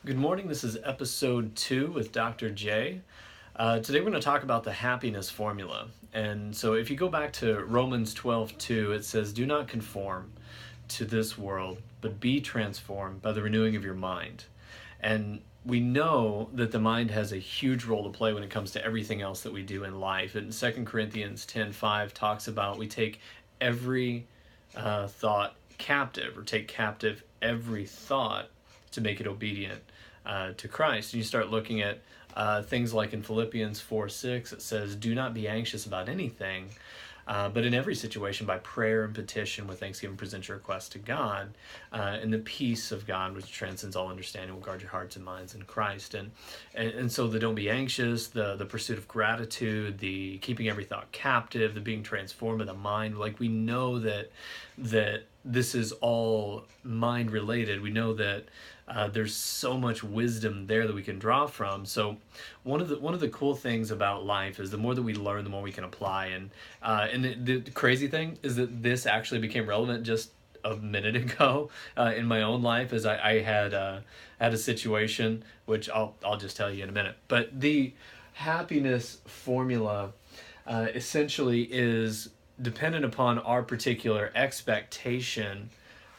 Good morning. This is episode 2 with Dr. J. Today we're going to talk about the happiness formula. And so if you go back to Romans 12:2, it says, "Do not conform to this world, but be transformed by the renewing of your mind." And we know that the mind has a huge role to play when it comes to everything else that we do in life. And 2 Corinthians 10:5 talks about we take every thought captive, or take captive every thought to make it obedient to Christ. And you start looking at things like in Philippians 4:6, it says, "Do not be anxious about anything, but in every situation, by prayer and petition with thanksgiving, present your requests to God, and the peace of God, which transcends all understanding, will guard your hearts and minds in Christ." And so the don't be anxious, the pursuit of gratitude, the keeping every thought captive, the being transformed by the mind. Like, we know that this is all mind related. We know that there's so much wisdom there that we can draw from. So one of the cool things about life is the more that we learn, the more we can apply. And the crazy thing is that this actually became relevant just a minute ago in my own life, as I had a situation, which I'll just tell you in a minute. But the happiness formula essentially is dependent upon our particular expectation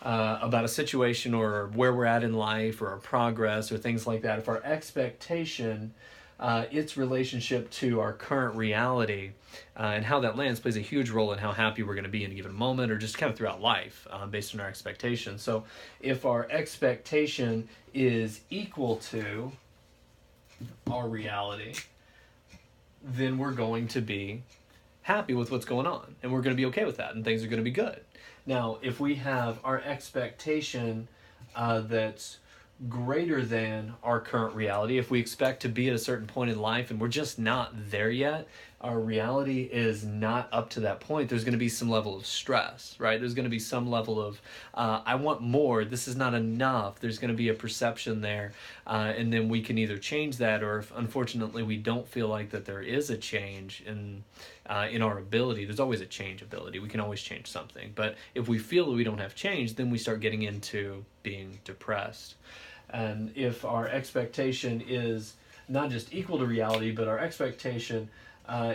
about a situation, or where we're at in life, or our progress, or things like that. If our expectation, its relationship to our current reality, and how that lands plays a huge role in how happy we're going to be in a given moment, or just kind of throughout life, based on our expectations. So if our expectation is equal to our reality, then we're going to be happy with what's going on, and we're going to be okay with that, and things are going to be good. Now, if we have our expectation that's greater than our current reality, if we expect to be at a certain point in life and we're just not there yet, our reality is not up to that point, there's going to be some level of stress, right? There's going to be some level of, I want more, this is not enough. There's going to be a perception there, and then we can either change that, or if unfortunately we don't feel like that there is a change in our ability. There's always a change ability. We can always change something. But if we feel that we don't have change, then we start getting into being depressed. And if our expectation is not just equal to reality, but our expectation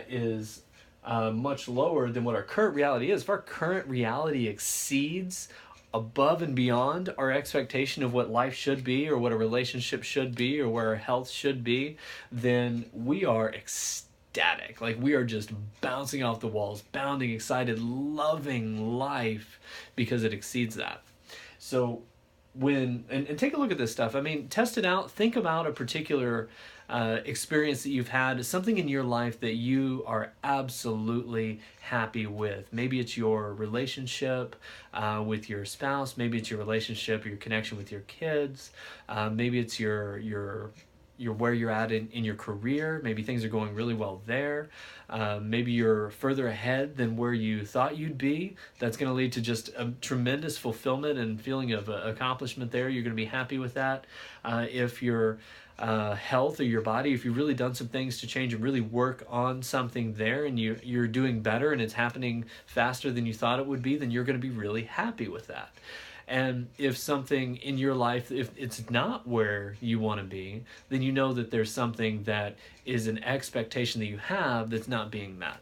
is much lower than what our current reality is, if our current reality exceeds above and beyond our expectation of what life should be, or what a relationship should be, or where our health should be, then we are ecstatic. Like, we are just bouncing off the walls, bounding, excited, loving life because it exceeds that. So and take a look at this stuff. I mean, test it out. Think about a particular experience that you've had, something in your life that you are absolutely happy with. Maybe it's your relationship with your spouse. Maybe it's your relationship or your connection with your kids. Maybe it's your where you're at in your career. Maybe things are going really well there. Maybe you're further ahead than where you thought you'd be. That's going to lead to just a tremendous fulfillment and feeling of accomplishment there. You're going to be happy with that. If your health, or your body, if you've really done some things to change and really work on something there, and you're doing better and it's happening faster than you thought it would be, then you're going to be really happy with that. And if something in your life, if it's not where you want to be, then you know that there's something that is an expectation that you have that's not being met.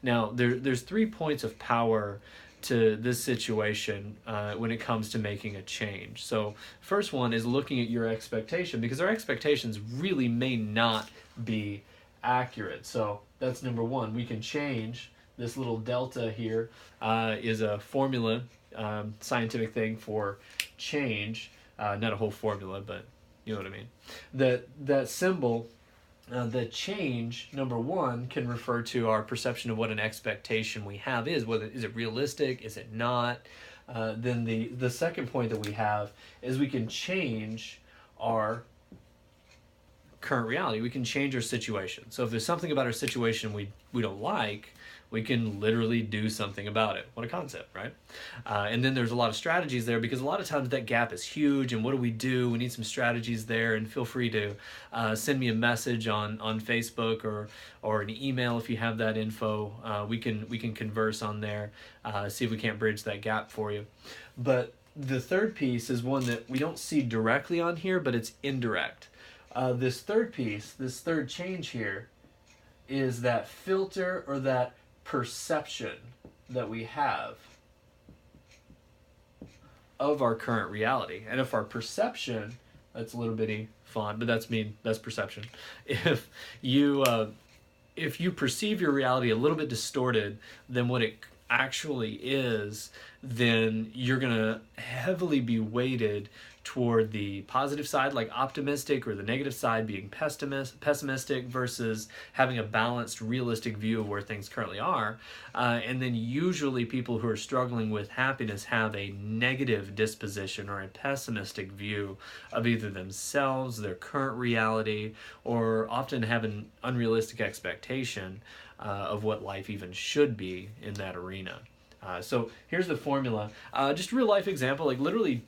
Now, there's 3 points of power to this situation when it comes to making a change. So first one is looking at your expectation, because our expectations really may not be accurate. So that's number one. We can change this little delta here, is a formula, scientific thing for change, not a whole formula, but you know what I mean. That symbol, the change, number one, can refer to our perception of what an expectation we have is. Whether is it realistic, is it not? Then the second point that we have is we can change our current reality. We can change our situation. So if there's something about our situation we don't like, we can literally do something about it. What a concept, right? And then there's a lot of strategies there, because a lot of times that gap is huge, and what do? We need some strategies there, and feel free to send me a message on Facebook, or an email if you have that info. We can converse on there, see if we can't bridge that gap for you. But the third piece is one that we don't see directly on here, but it's indirect. This third piece, this third change here, is that filter or that perception that we have of our current reality. And if our perception, that's a little bitty font, but that's perception. If you perceive your reality a little bit distorted than what it actually is, then you're going to heavily be weighted toward the positive side, like optimistic, or the negative side being pessimistic, versus having a balanced, realistic view of where things currently are. And then usually people who are struggling with happiness have a negative disposition or a pessimistic view of either themselves, their current reality, or often have an unrealistic expectation of what life even should be in that arena. So here's the formula. Just a real life example, like literally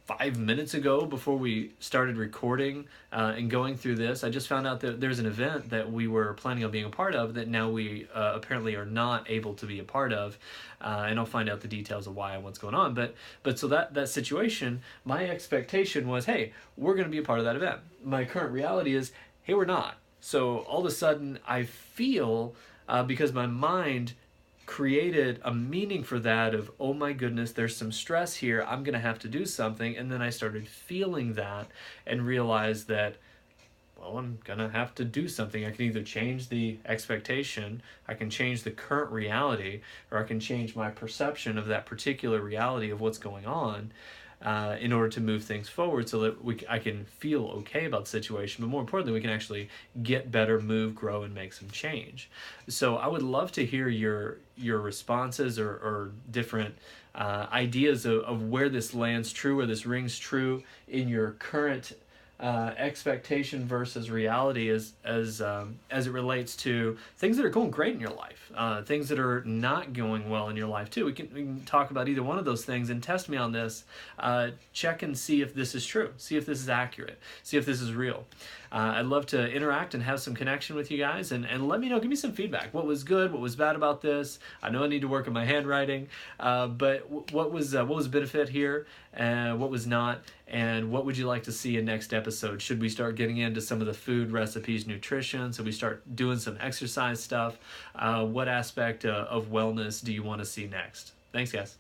5 minutes ago, before we started recording and going through this, I just found out that there's an event that we were planning on being a part of that now we apparently are not able to be a part of, and I'll find out the details of why and what's going on. But so that situation, my expectation was, hey, we're going to be a part of that event. My current reality is, hey, we're not. So all of a sudden I feel, because my mind created a meaning for that of, oh my goodness, there's some stress here, I'm going to have to do something. And then I started feeling that and realized that, well, I'm going to have to do something. I can either change the expectation, I can change the current reality, or I can change my perception of that particular reality of what's going on, in order to move things forward, so that I can feel okay about the situation, but more importantly, we can actually get better, move, grow, and make some change. So I would love to hear your responses, or different ideas of where this lands true, where this rings true in your current expectation versus reality as it relates to things that are going great in your life, things that are not going well in your life too. We can talk about either one of those things and test me on this. Check and see if this is true. See if this is accurate. See if this is real. I'd love to interact and have some connection with you guys, and let me know. Give me some feedback. What was good? What was bad about this? I know I need to work on my handwriting, but what was a benefit here? What was not? And what would you like to see in next episode? Should we start getting into some of the food recipes, nutrition? Should we start doing some exercise stuff? What aspect of wellness do you want to see next? Thanks, guys.